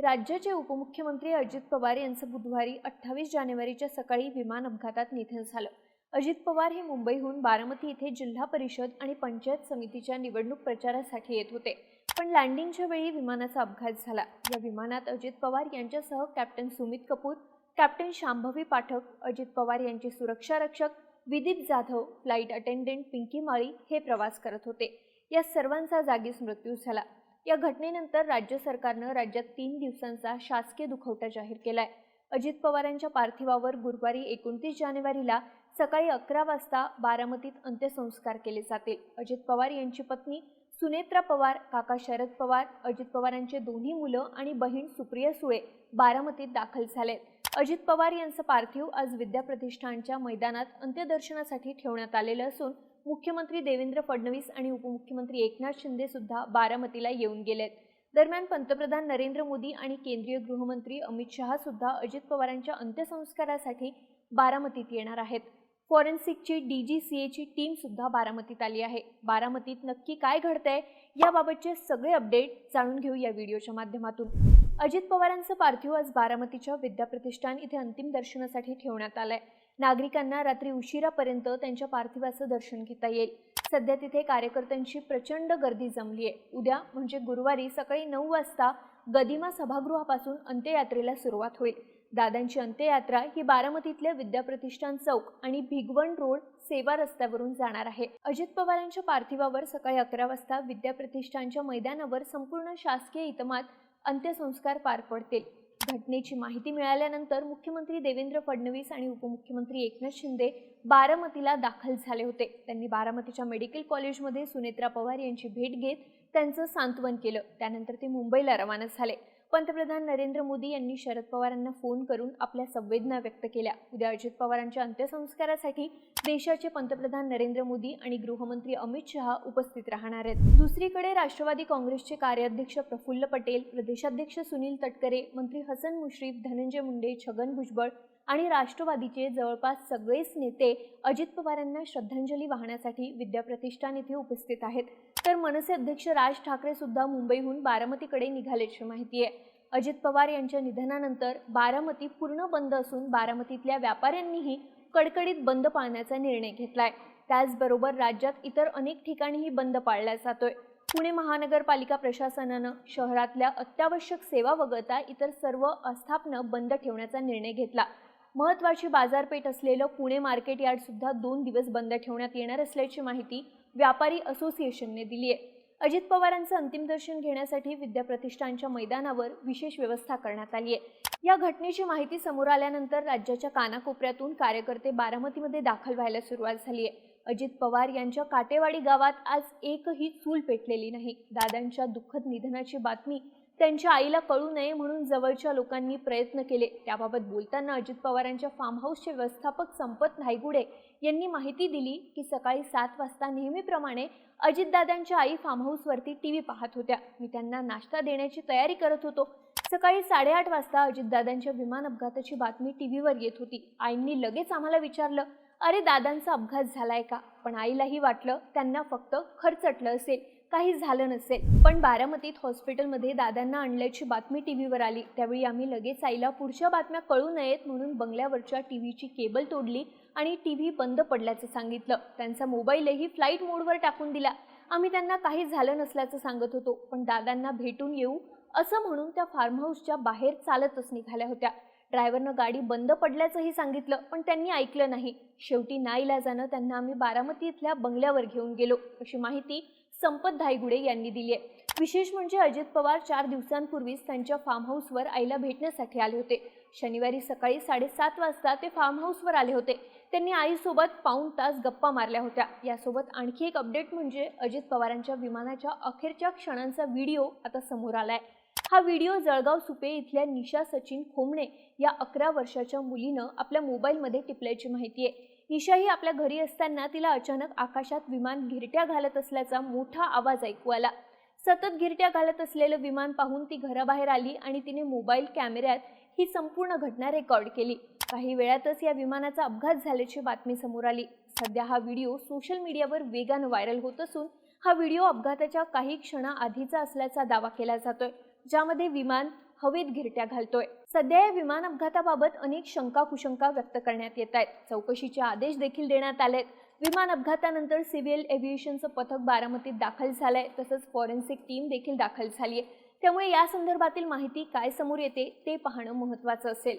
राज्याचे उपमुख्यमंत्री अजित पवार यांचं बुधवारी 28 जानेवारीच्या सकाळी विमान अपघातात निधन झालं। अजित पवार हे मुंबईहून बारामती येथे जिल्हा परिषद आणि पंचायत समितीच्या निवडणूक प्रचारासाठी येत होते, पण लँडिंगच्या वेळी विमानाचा अपघात झाला। या विमानात अजित पवार यांच्यासह कॅप्टन सुमित कपूर, कॅप्टन शांभवी पाठक, अजित पवार यांचे सुरक्षा रक्षक विदीप जाधव, फ्लाइट अटेंडंट पिंकी माळी हे प्रवास करत होते। या सर्वांचा जागीच मृत्यू झाला। या घटनेनंतर राज्य सरकारने राज्यात 3 दिवसांचा शासकीय दुखवटा जाहीर केलाय। अजित पवारांच्या पार्थिवावर गुरुवारी 29 जानेवारीला सकाळी 11 वाजता बारामतीत अंत्यसंस्कार केले जातील। अजित पवार यांची पत्नी सुनेत्रा पवार, काका शरद पवार, अजित पवारांचे दोन्ही मुलं आणि बहीण सुप्रिया सुळे बारामतीत दाखल झालेत। अजित पवार यांचं पार्थिव आज विद्याप्रतिष्ठानच्या मैदानात अंत्यदर्शनासाठी ठेवण्यात आलेलं असून मुख्यमंत्री देवेंद्र फडणवीस आणि उपमुख्यमंत्री एकनाथ शिंदे सुद्धा बारामतीला येऊन गेलेत। दरम्यान पंतप्रधान नरेंद्र मोदी आणि केंद्रीय गृहमंत्री अमित शहा सुद्धा अजित पवारांच्या अंत्यसंस्कारासाठी बारामतीत येणार आहेत। फॉरेन्सिकची DGCAची टीम सुद्धा बारामतीत आली आहे। बारामतीत नक्की काय घडतंय याबाबतचे सगळे अपडेट जाणून घेऊ या व्हिडिओच्या माध्यमातून। अजित पवारांचं पार्थिव आज बारामतीच्या विद्याप्रतिष्ठान इथे अंतिम दर्शनासाठी ठेवण्यात आलंय। नागरिकांना रात्री उशिरापर्यंत त्यांच्या पार्थिवाचं दर्शन घेता येईल। सध्या तिथे कार्यकर्त्यांची प्रचंड गर्दी जमली आहे। उद्या म्हणजे गुरुवारी सकाळी 9 वाजता गदिमा सभागृहापासून अंत्ययात्रेला सुरुवात होईल। दादांची अंत्ययात्रा ही बारामतीतल्या विद्याप्रतिष्ठान चौक आणि भिगवण रोड सेवा रस्त्यावरून जाणार आहे। अजित पवारांच्या पार्थिवावर सकाळी 11 वाजता विद्याप्रतिष्ठानच्या मैदानावर संपूर्ण शासकीय इतमात अंत्यसंस्कार पार पडतील। घटनेची माहिती मिळाल्यानंतर मुख्यमंत्री देवेंद्र फडणवीस आणि उपमुख्यमंत्री एकनाथ शिंदे बारामतीला दाखल झाले होते। त्यांनी बारामतीच्या मेडिकल कॉलेजमध्ये सुनेत्रा पवार यांची भेट घेत त्यांचं सांत्वन केलं। त्यानंतर ते मुंबईला रवाना झाले। पंतप्रधान नरेंद्र मोदी यांनी शरद पवारांना फोन करून आपल्या संवेदना व्यक्त केल्या। उद्या अजित पवारांच्या अंत्यसंस्कारासाठी देशाचे पंतप्रधान नरेंद्र मोदी आणि गृहमंत्री अमित शहा उपस्थित राहणार आहेत। दुसरीकडे राष्ट्रवादी काँग्रेसचे कार्याध्यक्ष प्रफुल्ल पटेल, प्रदेशाध्यक्ष सुनील तटकरे, मंत्री हसन मुश्रीफ, धनंजय मुंडे, छगन भुजबळ आणि राष्ट्रवादीचे जवळपास सगळेच नेते अजित पवारांना श्रद्धांजली वाहण्यासाठी विद्याप्रतिष्ठान येथे उपस्थित आहेत। तर मनसे अध्यक्ष राज ठाकरे सुद्धा मुंबईहून बारामतीकडे निघाल्याची माहिती आहे। अजित पवार यांच्या निधनानंतर बारामती पूर्ण बंद असून बारामतीतल्या व्यापाऱ्यांनीही कडकडीत बंद पाळण्याचा निर्णय घेतलाय। त्याचबरोबर राज्यात इतर अनेक ठिकाणीही बंद पाळला जातोय। पुणे महानगरपालिका प्रशासनानं शहरातल्या अत्यावश्यक सेवा वगळता इतर सर्व आस्थापनं बंद ठेवण्याचा निर्णय घेतला। महत्त्वाची बाजारपेठ असलेलं पुणे मार्केट यार्ड सुद्धा 2 दिवस बंद ठेवण्यात येणार असल्याची माहिती व्यापारी असोसिएशनने दिली आहे। अजित पवारांचं अंतिम दर्शन घेण्यासाठी विद्याप्रतिष्ठानच्या मैदानावर विशेष व्यवस्था करण्यात आली आहे। या घटनेची माहिती समोर आल्यानंतर राज्याच्या कानाकोपऱ्यातून कार्यकर्ते बारामतीमध्ये दाखल व्हायला सुरुवात झाली आहे। अजित पवार यांच्या काटेवाडी गावात आज एकही चूल पेटलेली नाही। दादांच्या दुःखद निधनाची बातमी त्यांच्या आईला कळू नये म्हणून जवळच्या लोकांनी प्रयत्न केले। त्याबाबत बोलताना अजित पवारांच्या फार्म हाऊसचे व्यवस्थापक संपत धायगुडे यांनी माहिती दिली की सकाळी 7 वाजता नेहमीप्रमाणे अजितदादांच्या आई फार्म हाऊसवरती टीव्ही पाहत होत्या। मी त्यांना नाश्ता देण्याची तयारी करत होतो। सकाळी 8:30 वाजता अजितदादांच्या विमान अपघाताची बातमी टीव्हीवर येत होती। आईंनी लगेच आम्हाला विचारलं, अरे दादांचा अपघात झालाय का? पण आईलाही वाटलं त्यांना फक्त खरचटलं असेल, काही झालं नसेल। पण बारामतीत हॉस्पिटलमध्ये दादांना आणल्याची बातमी टीव्हीवर आली। त्यावेळी आम्ही लगेच आईला पुढच्या बातम्या कळू नयेत म्हणून बंगल्यावरच्या टीव्हीची केबल तोडली आणि टीव्ही बंद पडल्याचं सांगितलं। त्यांचा मोबाईलही फ्लाईट मोडवर टाकून दिला। आम्ही त्यांना काही झालं नसल्याचं सांगत होतो, पण दादांना भेटून येऊ असं म्हणून त्या फार्म हाऊसच्या बाहेर चालतच निघाल्या होत्या। ड्रायव्हरनं गाडी बंद पडल्याचंही सांगितलं, पण त्यांनी ऐकलं नाही। शेवटी नाईलाजानं त्यांना आम्ही बारामती इथल्या बंगल्यावर घेऊन गेलो, अशी माहिती संपत धायगुडे यांनी दिली आहे। विशेष म्हणजे अजित पवार 4 दिवसांपूर्वीच त्यांच्या फार्म हाऊसवर आईला भेटण्यासाठी आले होते। शनिवारी सकाळी 7:30 वाजता ते फार्म हाऊसवर आले होते। त्यांनी आईसोबत पाऊण तास गप्पा मारल्या होत्या। यासोबत आणखी एक अपडेट म्हणजे अजित पवारांच्या विमानाच्या अखेरच्या क्षणांचा व्हिडिओ आता समोर आलाय। हा व्हिडिओ जळगाव सुपे इथल्या निशा सचिन खोमणे या 11 वर्षाच्या मुलीनं आपल्या मोबाईलमध्ये टिपल्याची माहिती आहे। निशा ही आपल्या घरी असताना तिला अचानक आकाशात विमान घिरट्या घालत असल्याचा मोठा आवाज ऐकू आला। सतत घिरट्या घालत असलेलं विमान पाहून ती घराबाहेर आली आणि तिने मोबाईल कॅमेऱ्यात ही संपूर्ण घटना रेकॉर्ड केली। काही वेळातच या विमानाचा अपघात झाल्याची बातमी समोर आली। सध्या हा व्हिडिओ सोशल मीडियावर वेगाने व्हायरल होत असून हा व्हिडिओ अपघाताच्या काही क्षणाआधीचा असल्याचा दावा केला जातोय, ज्यामध्ये विमान हवेत घिरट्या घालतोय। सध्या या विमान अपघाताबाबत अनेक शंका कुशंका व्यक्त करण्यात येत आहेत। चौकशीचे आदेश देखील देण्यात आलेत। विमान अपघातानंतर सिव्हिल एव्हिएशनचं पथक बारामतीत दाखल झालंय, तसंच फॉरेन्सिक टीम देखील दाखल झालीय। त्यामुळे या संदर्भातील माहिती काय समोर येते ते पाहणं महत्त्वाचं असेल।